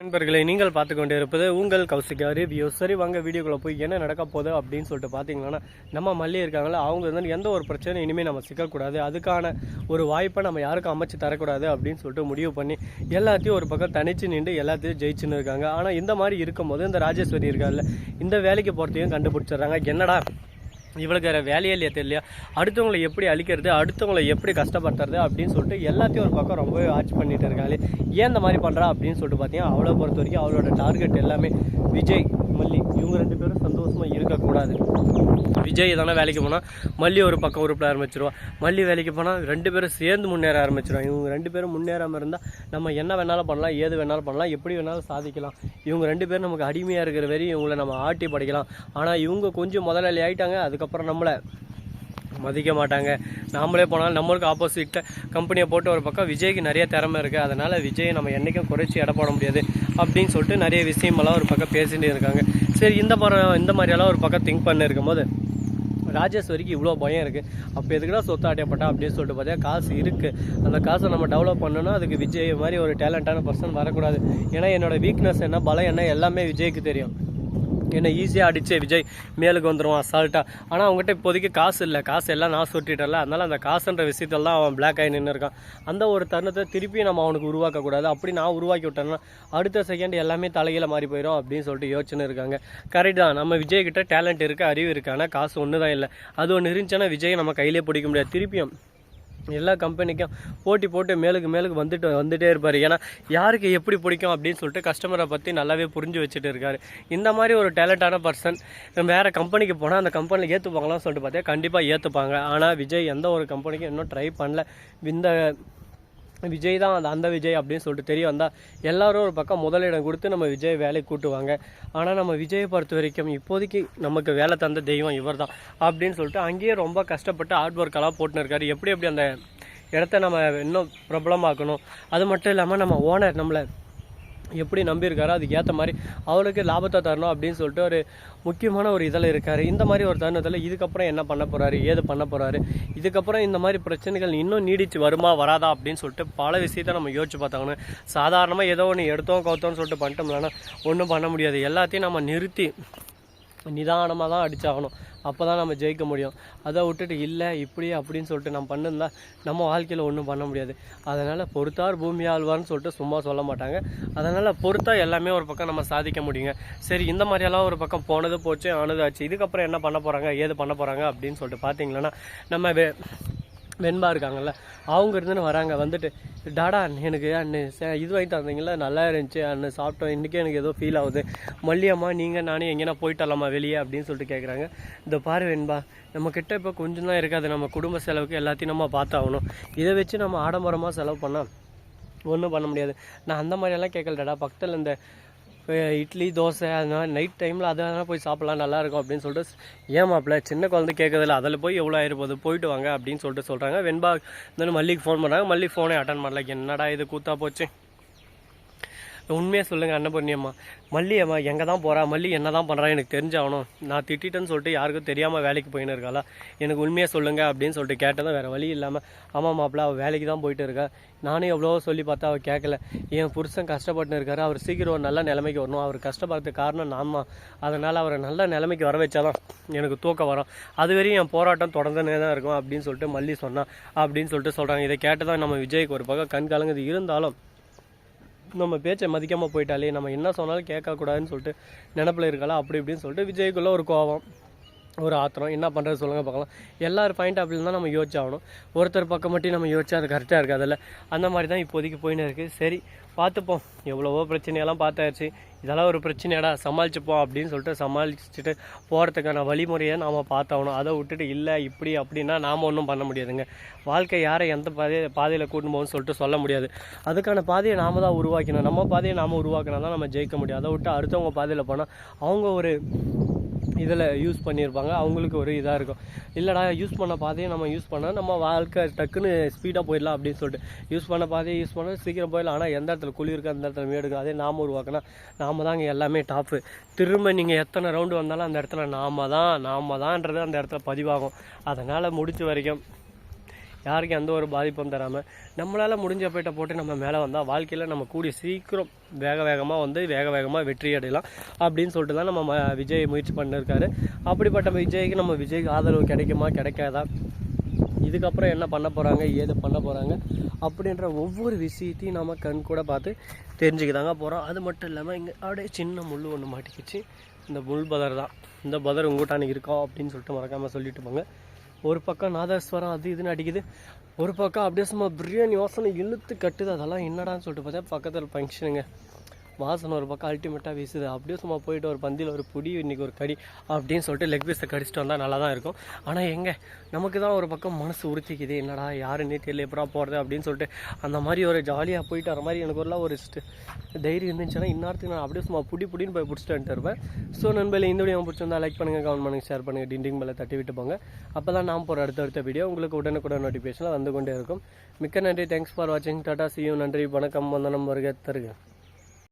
நண்பர்களை நீங்கள் பார்த்து கொண்டு இருப்பது உங்கள் கௌசிகா ரிவ்யூ. சரி வாங்க வீடியோக்குள்ளே போய் என்ன நடக்க போகுது அப்படின்னு சொல்லிட்டு பார்த்தீங்கன்னா, நம்ம மல்லி இருக்காங்களா, அவங்க வந்து எந்த ஒரு பிரச்சனையும் இனிமேல் நம்ம சிக்கக்கூடாது, அதுக்கான ஒரு வாய்ப்பை நம்ம யாருக்கும் அமைச்சு தரக்கூடாது அப்படின்னு சொல்லிட்டு முடிவு பண்ணி எல்லாத்தையும் ஒரு பக்கம் தனிச்சு நின்று எல்லாத்தையும் ஜெயிச்சுன்னு இருக்காங்க. ஆனால் இந்த மாதிரி இருக்கும்போது இந்த ராஜேஸ்வரி இருக்காங்கல்ல, இந்த வேலைக்கு போகிறதையும் கண்டுபிடிச்சிடுறாங்க. என்னடா இவளுக்கு வேறு வேலையே இல்லையா தெரியலையா, அடுத்தவங்களை எப்படி அழிக்கிறது, அடுத்தவங்களை எப்படி கஷ்டப்படுத்துறது அப்படின்னு சொல்லிட்டு எல்லாத்தையும் ஒரு பக்கம் ரொம்பவே வாட்ச் பண்ணிட்டு இருக்காங்க. ஏன் இந்த மாதிரி பண்ணுறா அப்படின்னு சொல்லிட்டு பார்த்தீங்கன்னா, அவளை பொறுத்த வரைக்கும் அவளோட டார்கெட் எல்லாமே விஜய் மல்லி இவங்க ரெண்டு பேரும் சந்தோஷமாக இருக்கக்கூடாது. விஜய் தானே வேலைக்கு போனால் மல்லி ஒரு பக்கம் உருப்பிட ஆரம்பிச்சிருவா, மல்லி வேலைக்கு போனால் ரெண்டு பேரும் சேர்ந்து முன்னேற ஆரம்பிச்சிடும். இவங்க ரெண்டு பேரும் முன்னேறாமல் இருந்தால் நம்ம என்ன வேணாலும் பண்ணலாம், ஏது வேணாலும் பண்ணலாம், எப்படி வேணாலும் சாதிக்கலாம். இவங்க ரெண்டு பேரும் நமக்கு அடிமையாக இருக்கிற வரையும் இவங்களை நம்ம ஆட்டி படிக்கலாம். ஆனால் இவங்க கொஞ்சம் முதலாளி ஆகிட்டாங்க, அதுக்கப்புறம் நம்மளை மதிக்க மாட்டாங்க. நாமளே போனாலும் நம்மளுக்கு ஆப்போசிட்டை கம்பெனியை போட்டு ஒரு பக்கம் விஜய்க்கு நிறைய திறமை இருக்குது, அதனால் விஜயை நம்ம என்றைக்கும் குறைச்சி எடை போட முடியாது அப்படின்னு சொல்லிட்டு நிறைய விஷயமெல்லாம் ஒரு பக்கம் பேசிகிட்டு இருக்காங்க. சரி இந்த மாதிரியெல்லாம் ஒரு பக்கம் திங்க் பண்ணி இருக்கும்போது ராஜேஸ்வரிக்கு இவ்வளோ பயம் இருக்குது. அப்போ எதுக்குடா சொத்து ஆட்டியப்பட்டா அப்படின்னு சொல்லிட்டு பார்த்தா, காசு இருக்குது, அந்த காசை நம்ம டெவலப் பண்ணணும்னா அதுக்கு விஜய் மாதிரி ஒரு டேலண்டான பர்சன் வரக்கூடாது. ஏன்னா என்னோடய வீக்னஸ் என்ன, பலம் என்ன எல்லாமே விஜய்க்கு தெரியும். என்னை ஈஸியாக அடித்தே விஜய் மேலுக்கு வந்துடுவான் அசால்ட்டாக. ஆனால் அவங்ககிட்ட இப்போதைக்கு காசு இல்லை, காசு எல்லாம் நான் சுட்டிட்டல, அதனால் அந்த காசுன்ற விஷயத்தில் தான் அவன் பிளாக் ஆகி நின்று இருக்கான். அந்த ஒரு தருணத்தை திருப்பி நம்ம அவனுக்கு உருவாக்கக்கூடாது. அப்படி நான் உருவாக்கி விட்டேன்னா அடுத்த செகண்ட் எல்லாமே தலைகீழ மாறி போயிடும் அப்படின்னு சொல்லிட்டு யோசனை இருக்காங்க. கரெக்ட் தான், நம்ம விஜய்கிட்ட டேலண்ட் இருக்குது, அறிவு இருக்குது, ஆனால் காசு ஒன்று தான் இல்லை. அது ஒன்று இருந்துச்சுன்னா விஜய் நம்ம கையிலே பிடிக்க முடியாது. திருப்பியும் எல்லா கம்பெனிக்கும் போட்டி போட்டு மேலுக்கு வந்துட்டே இருப்பார். ஏன்னா யாருக்கு எப்படி பிடிக்கும் அப்படின்னு சொல்லிட்டு கஸ்டமரை பற்றி நல்லாவே புரிஞ்சு வச்சுட்டு இருக்காரு. இந்த மாதிரி ஒரு டேலண்டான பர்சன் வேறு கம்பெனிக்கு போனால் அந்த கம்பெனியில் ஏற்றுப்பாங்களான்னு சொல்லிட்டு பார்த்தா கண்டிப்பாக ஏற்றுப்பாங்க. ஆனால் விஜய் எந்த ஒரு கம்பெனிக்கும் இன்னும் ட்ரை பண்ணல. இந்த விஜய் தான் அந்த விஜய் அப்படின்னு சொல்லிட்டு தெரிய வந்தால் எல்லோரும் ஒரு பக்கம் முதலிடம் கொடுத்து நம்ம விஜய் வேலைக்கு கூட்டுவாங்க. ஆனால் நம்ம விஜயை பொறுத்த வரைக்கும் இப்போதைக்கு நமக்கு வேலை தந்த தெய்வம் இவர் தான் அப்படின்னு சொல்லிட்டு அங்கேயே ரொம்ப கஷ்டப்பட்டு ஹார்ட் ஒர்க்கெல்லாம் போட்டுன்னு இருக்காரு. எப்படி அந்த இடத்த நம்ம இன்னும் பிரபலமாக்கணும், அது மட்டும் இல்லாமல் நம்ம ஓனர் நம்மளை எப்படி நம்பியிருக்காரோ அதுக்கு ஏற்ற மாதிரி அவளுக்கு லாபத்தை தரணும் அப்படின்னு சொல்லிட்டு ஒரு முக்கியமான ஒரு இதில் இருக்கார். இந்த மாதிரி ஒரு தருணத்தில் இதுக்கப்புறம் என்ன பண்ண போகிறாரு, ஏது பண்ண போகிறாரு, இதுக்கப்புறம் இந்த மாதிரி பிரச்சனைகள் இன்னும் நீடிச்சு வருமா வராதா அப்படின்னு சொல்லிட்டு பல விஷயத்தை நம்ம யோசிச்சு பார்த்தாங்கன்னு. சாதாரணமாக ஏதோ ஒன்று எடுத்தோம் கவுத்தோன்னு சொல்லிட்டு பண்ணிட்டோம்னா ஒன்றும் பண்ண முடியாது. எல்லாத்தையும் நம்ம நிறுத்தி நிதானமாக தான் அடித்தாகணும், அப்போ தான் நம்ம ஜெயிக்க முடியும். அதை விட்டுட்டு இல்லை இப்படி அப்படின்னு சொல்லிட்டு நம்ம பண்ணிருந்தால் நம்ம வாழ்க்கையில் ஒன்றும் பண்ண முடியாது. அதனால் பொறுத்தார் பூமி ஆழ்வார்னு சொல்லிட்டு சும்மா சொல்ல மாட்டாங்க. அதனால் பொறுத்தா எல்லாமே ஒரு பக்கம் நம்ம சாதிக்க முடியுங்க. சரி இந்த மாதிரியெல்லாம் ஒரு பக்கம் போனது போச்சு, ஆனது ஆச்சு. இதுக்கப்புறம் என்ன பண்ண போகிறாங்க, ஏது பண்ண போகிறாங்க அப்படின்னு சொல்லிட்டு பார்த்தீங்கன்னா, நம்ம வெண்பா இருக்காங்கல்ல, அவங்க இருந்துன்னு வராங்க. வந்துட்டு டாடா எனக்கு அண்ணு இது வாங்கி தந்தீங்களா, நல்லா இருந்துச்சு அண்ணு, சாப்பிட்டோம், இன்றைக்கி எனக்கு ஏதோ ஃபீல் ஆகுது, மல்லியம்மா நீங்கள் நானே எங்கேனா போயிட்டலாமா வெளியே அப்படின்னு சொல்லிட்டு கேட்குறாங்க. இந்த பாரு வெண்பா, நம்மக்கிட்ட இப்போ கொஞ்சம் தான் இருக்காது, நம்ம குடும்ப செலவுக்கு எல்லாத்தையும் நம்ம பார்த்தாகணும். இதை வச்சு நம்ம ஆடம்பரமாக செலவு பண்ணால் ஒன்றும் பண்ண முடியாது. நான் அந்த மாதிரியெல்லாம் கேட்கலடா, பக்கத்தில் இந்த இட்லி தோசை அதனால் நைட் டைமில் அதெல்லாம் போய் சாப்பிட்லாம் நல்லாயிருக்கும் அப்படின்னு சொல்லிட்டு, ஏன் மாப்பிள்ள சின்ன குழந்தை கேட்குறதில்ல, அதில் போய் எவ்வளோ ஆயிருப்போது, போயிட்டு வாங்க அப்படின்னு சொல்லிட்டு சொல்கிறாங்க. வெண்பா இந்த மல்லிக்கு ஃபோன் பண்ணுறாங்க, மல்லி ஃபோனே அட்டன் பண்ணல. என்னடா இது கூத்தா போச்சு, உண்மையாக சொல்லுங்கள் அன்னபூர்ணியம்மா, மல்லி அம்மா எங்கே தான் போகிறா, மல்லி என்ன தான் பண்ணுறா எனக்கு தெரிஞ்சாகணும், நான் திட்டேன்னு சொல்லிட்டு யாருக்கும் தெரியாமல் வேலைக்கு போயின்னு இருக்காளா, எனக்கு உண்மையாக சொல்லுங்கள் அப்படின்னு சொல்லிட்டு கேட்டதான் வேறு வழி இல்லாமல், ஆமாம் மாப்பிள்ள அவள் வேலைக்கு தான் போயிட்டு இருக்கா, நானும் எவ்வளோ சொல்லி பார்த்தா அவள் கேட்கல, என் புருஷன் கஷ்டப்பட்டுன்னு இருக்காரு, அவர் சீக்கிரம் ஒரு நல்ல நிலைமைக்கு வரணும், அவர் கஷ்டப்படுறதுக்கு காரணம் நான் தான், அதனால் அவரை நல்ல நிலைமைக்கு வர வச்சாதான் எனக்கு தூக்கம் வரும், அதுவரையும் என் போராட்டம் தொடர்ந்துனே தான் இருக்கும் அப்படின்னு சொல்லிட்டு மல்லி சொன்னான் அப்படின்னு சொல்லிட்டு சொல்கிறாங்க. இதை கேட்டதான் நம்ம விஜய்க்கு ஒரு பக்கம் கண் கலங்குது. இருந்தாலும் நம்ம பேச்சை மதிக்காமல் போயிட்டாலே, நம்ம என்ன சொன்னாலும் கேட்கக்கூடாதுன்னு சொல்லிட்டு நினப்பில் இருக்கலாம். அப்படி இப்படின்னு சொல்லிட்டு விஜய்க்குள்ளே ஒரு கோபம், ஒரு ஆத்திரம். என்ன பண்ணுறது சொல்லுங்கள் பார்க்கலாம். எல்லாரும் பாயிண்ட் ஆஃப் வியூ தான் நம்ம யோசிச்சாகணும். ஒருத்தர் பக்கம் மட்டும் நம்ம யோசிச்சா அது கரெக்டாக இருக்குது. அதில் அந்த மாதிரி தான் இப்போதைக்கு போயின்னு இருக்குது. சரி பார்த்துப்போம், எவ்வளவோ பிரச்சனையெல்லாம் பார்த்தாச்சு, இதெல்லாம் ஒரு பிரச்சனையாடா சமாளிச்சுப்போம் அப்படின்னு சொல்லிட்டு சமாளிச்சுட்டு போகிறதுக்கான வழிமுறையை நாம் பார்த்தாகணும். அதை விட்டுட்டு இல்லை இப்படி அப்படின்னா நாம் ஒன்றும் பண்ண முடியாதுங்க. வாழ்க்கை யாரை எந்த பாதையில் கூட்டு போகணும்னு சொல்லிட்டு சொல்ல முடியாது. அதுக்கான பாதையை நாம் தான் உருவாக்கணும். நம்ம பாதையை நாம் உருவாக்கினா தான் நம்ம ஜெயிக்க முடியும். அதை விட்டு அடுத்தவங்க பாதையில் போனால் அவங்க ஒரு இதில் யூஸ் பண்ணியிருப்பாங்க, அவங்களுக்கு ஒரு இதாக இருக்கும். இல்லைடா யூஸ் பண்ண பாதையை நம்ம யூஸ் பண்ணால் நம்ம வாழ்க்கை டக்குன்னு ஸ்பீடாக போயிடலாம் அப்படின்னு சொல்லிட்டு யூஸ் பண்ண பாதையை யூஸ் பண்ண சீக்கிரம் போயிடலாம். ஆனால் எந்த இடத்துல குழி இருக்குது அந்த இடத்துல மேடு இருக்குது, அதே நாம் உருவாக்கினா நாம் தான் இங்கே எல்லாமே டாப்பு. திரும்ப நீங்கள் எத்தனை ரவுண்டு வந்தாலும் அந்த இடத்துல நாம தான்ன்றது அந்த இடத்துல பதிவாகும். அதனால் முடிச்ச வரைக்கும் யாருக்கும் எந்த ஒரு பாதிப்பும் தராமல் நம்மளால் முடிஞ்ச போயிட்ட போட்டு நம்ம மேலே வந்தால் வாழ்க்கையில் நம்ம கூடிய சீக்கிரம் வேக வேகமாக வெற்றி அடையலாம் அப்படின்னு சொல்லிட்டு தான் நம்ம விஜய் முயற்சி பண்ணிருக்காரு. அப்படிப்பட்ட விஜய்க்கு நம்ம விஜய்க்கு ஆதரவு கிடைக்குமா கிடைக்காதா, இதுக்கப்புறம் என்ன பண்ண போகிறாங்க ஏது பண்ண போகிறாங்க அப்படின்ற ஒவ்வொரு விஷயத்தையும் நம்ம கண் கூட பார்த்து தெரிஞ்சுக்கிதாங்க போகிறோம். அது மட்டும் இல்லாமல் இங்கே அப்படியே சின்ன முள் ஒன்று மாட்டிக்கிச்சு. இந்த முள் பதர் தான், இந்த பதர் உங்கள்கிட்ட இருக்கோம் அப்படின்னு சொல்லிட்டு மறக்காமல் சொல்லிட்டு போங்க. ஒரு பக்கம் நாதஸ்வரம் அது இதுன்னு அடிக்குது, ஒரு பக்கம் அப்படியே சும்மா பிரியாணி வாசனை இழுத்து கட்டுது. அதெல்லாம் என்னடான்னு சொல்லிட்டு பார்த்தா பக்கத்தில் ஃபங்க்ஷனுங்க, வாசனை ஒரு பக்கம் அல்டிமேட்டாக வீசுது. அப்படியே சும்மா போயிட்டு ஒரு பந்தியில் ஒரு புடி இன்றைக்கி ஒரு கடி அப்படின்னு சொல்லிட்டு லெக் பீஸை கடிச்சிட்டு வந்தால் நல்லா தான் இருக்கும். ஆனால் எங்கே நமக்கு தான் ஒரு பக்கம் மனசு உறுத்திக்குது, என்னடா யாருன்னே தெரியல எப்படா போகிறது அப்படின்னு சொல்லிட்டு அந்த மாதிரி ஒரு ஜாலியாக போயிட்டு வர மாதிரி எனக்கு ஒரு தைரியம் இருந்துச்சுன்னா இந்நேரத்துக்கு நான் அப்படியே சும்மா புடின்னு போய் பிடிச்சிட்டு வந்துட்டு இருப்பேன். ஸோ நண்பர்களே, இந்த வீடியோ பிடிச்சிருந்தா லைக் பண்ணுங்கள், கமெண்ட் பண்ணுங்கள், ஷேர் பண்ணுங்கள், டிண்டிங் மேலே தட்டி விட்டு போங்க. அப்போ தான் நாம் போகிற அடுத்த வீடியோ உங்களுக்கு உடனுக்குடன் நோட்டிஃபிகேஷனில் வந்து கொண்டே இருக்கும். மிக்க நன்றி, தேங்க்ஸ் ஃபார் வாட்சிங், டாடா, see you, நன்றி, வணக்கம், வந்தனம், வருக தருக.